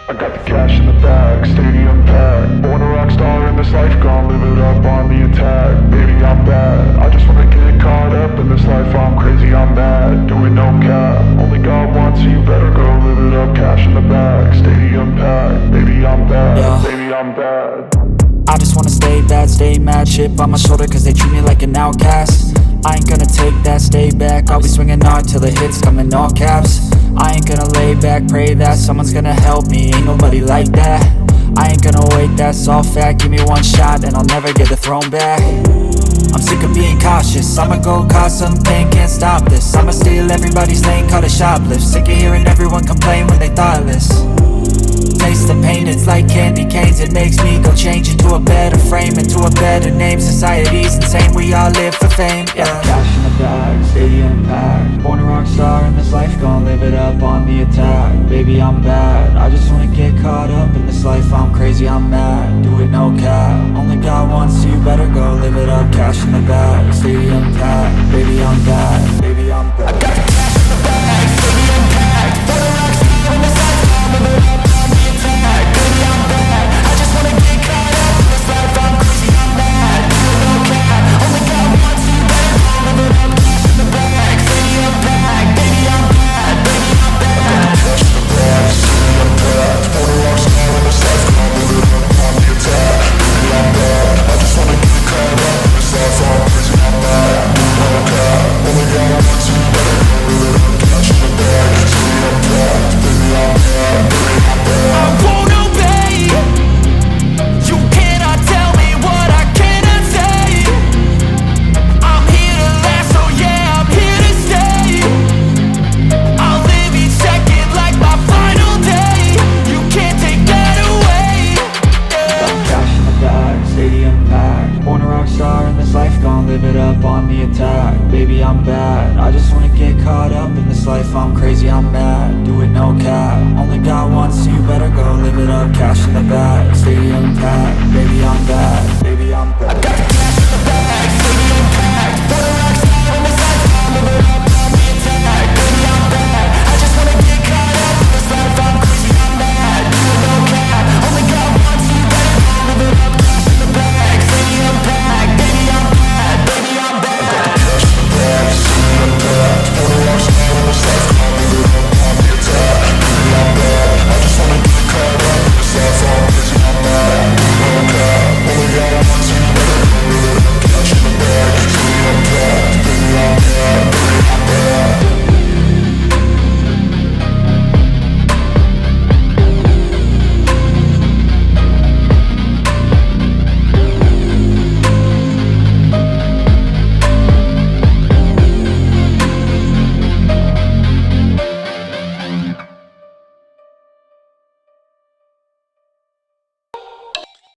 I got the cash in the bag, stadium packed. Born a rock star in this life, gon' live it up on the attack. Baby, I'm bad, I just wanna get caught up in this life. I'm crazy, I'm mad, doing no cap. Only God wants, so you better go live it up. Cash in the bag, stadium packed. Baby, I'm bad, Yeah. baby, I'm bad. I just wanna stay bad, stay mad. Chip on my shoulder cause they treat me like an outcast. I ain't gonna take that, stay back. I'll be swinging hard till the hits come in all caps. I ain't gonna lay back, pray that someone's gonna help me. Ain't nobody like that. I ain't gonna wait, that's all fact. Give me one shot and I'll never get the throne back. I'm sick of being cautious, I'ma go cause some pain, can't stop this. I'ma steal everybody's lane, call it shoplift. Sick of hearing everyone complain when they thoughtless. Taste the pain, it's like candy canes. It makes me go change into a better frame, into a better name. Society's insane, we all live for fame, yeah. Cash in the bag, stadium packed. Born a rock star in this life, gon' live it up on the attack. Baby, I'm bad, I just wanna get caught up in this life. I'm crazy, I'm mad, do it no cap. Only God wants, so you better go live it up. Cash in the bag, stadium packed. Baby, I'm bad, baby, I'm bad. I got the cash in the bag, stadium packed. Born a rock star in this life, gon' live it up on the attack. Baby, I'm bad, I just wanna get caught up in this life. I'm crazy, I'm mad, do it no cap. Only God wants, so you better go live it up. Cash in the bag, stadium packed. Baby, I'm bad, baby, I'm bad. Cash in the bag, stadium packed. Born a rock star in this life, gon' live it up on the attack. Baby, I'm bad, I just wanna get caught up in this life. I'm crazy, I'm mad, do it no cap. Only God wants, so you better go live it up. Cash in the bag, stadium packed. Baby, I'm bad, baby, I'm bad. I won't obey. You cannot tell me what I cannot say. I'm here to last, so yeah, I'm here to stay. I'll live each second like my final day. You can't take that away, yeah. Cash in the bag, stadium packed. Born a rock star in this life, gon' live it up on the attack. Baby, I'm bad, I just wanna get caught up in this life. I'm crazy, I'm mad, do it no cap. Only God wants, so you better go live it up. Cash in the bag, stadium packed. Baby, I'm bad, baby, I'm bad.